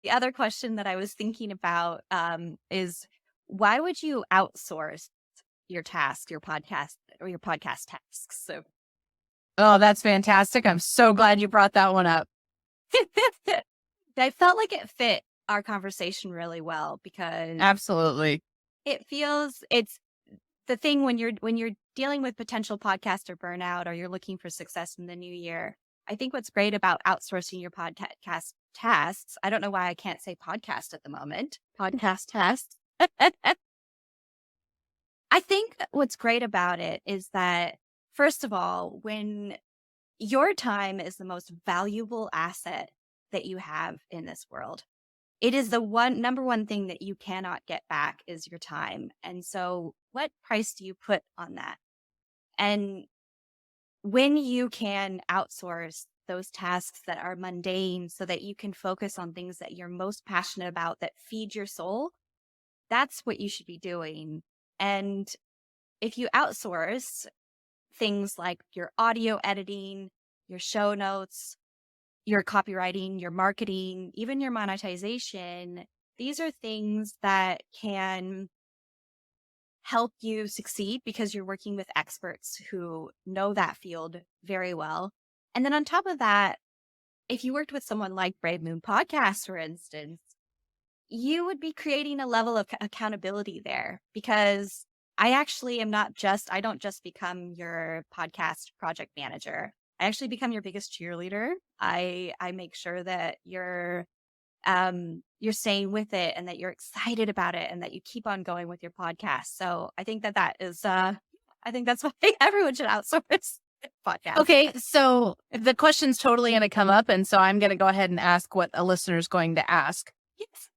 The other question that I was thinking about is why would you outsource your task, your podcast, or your podcast tasks? So Oh, that's fantastic. I'm so glad you brought that one up. I felt like it fit our conversation really well because Absolutely. it's the thing when you're dealing with potential podcaster burnout or you're looking for success in the new year. I think what's great about outsourcing your podcast tasks, I don't know why I can't say podcast at the moment, podcast tasks. I think what's great about it is that, first of all, when your time is the most valuable asset that you have in this world, it is the number one thing that you cannot get back is your time. And so what price do you put on that? And when you can outsource those tasks that are mundane so that you can focus on things that you're most passionate about that feed your soul, that's what you should be doing. And if you outsource things like your audio editing, your show notes, your copywriting, your marketing, even your monetization, these are things that can help you succeed because you're working with experts who know that field very well. And then on top of that, if you worked with someone like Brave Moon Podcast, for instance, you would be creating a level of accountability there because I don't just become your podcast project manager. I actually become your biggest cheerleader. I make sure that you're staying with it and that you're excited about it and that you keep on going with your podcast. So I think that is, I think that's why everyone should outsource podcasts. Okay, so the question's totally going to come up, and so I'm going to go ahead and ask what a listener's going to ask. Yes.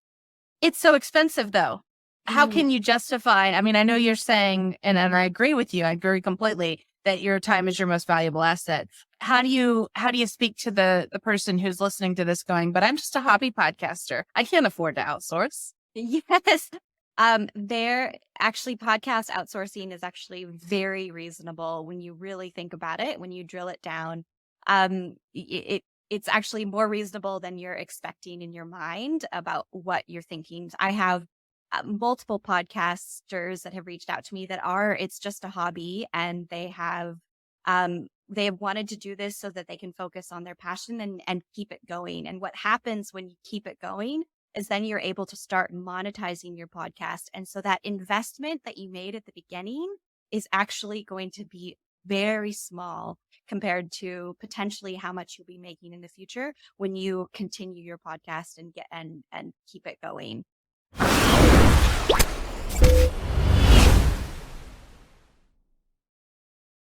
It's so expensive, though. How can you justify? I mean, I know you're saying, and I agree with you, I agree completely that your time is your most valuable asset. How do you speak to the person who's listening to this going, but I'm just a hobby podcaster. I can't afford to outsource. Yes. There actually podcast outsourcing is actually very reasonable when you really think about it, when you drill it down. It's actually more reasonable than you're expecting in your mind about what you're thinking. I have multiple podcasters that have reached out to me it's just a hobby and they have wanted to do this so that they can focus on their passion and keep it going. And what happens when you keep it going is then you're able to start monetizing your podcast. And so that investment that you made at the beginning is actually going to be very small compared to potentially how much you'll be making in the future when you continue your podcast and keep it going.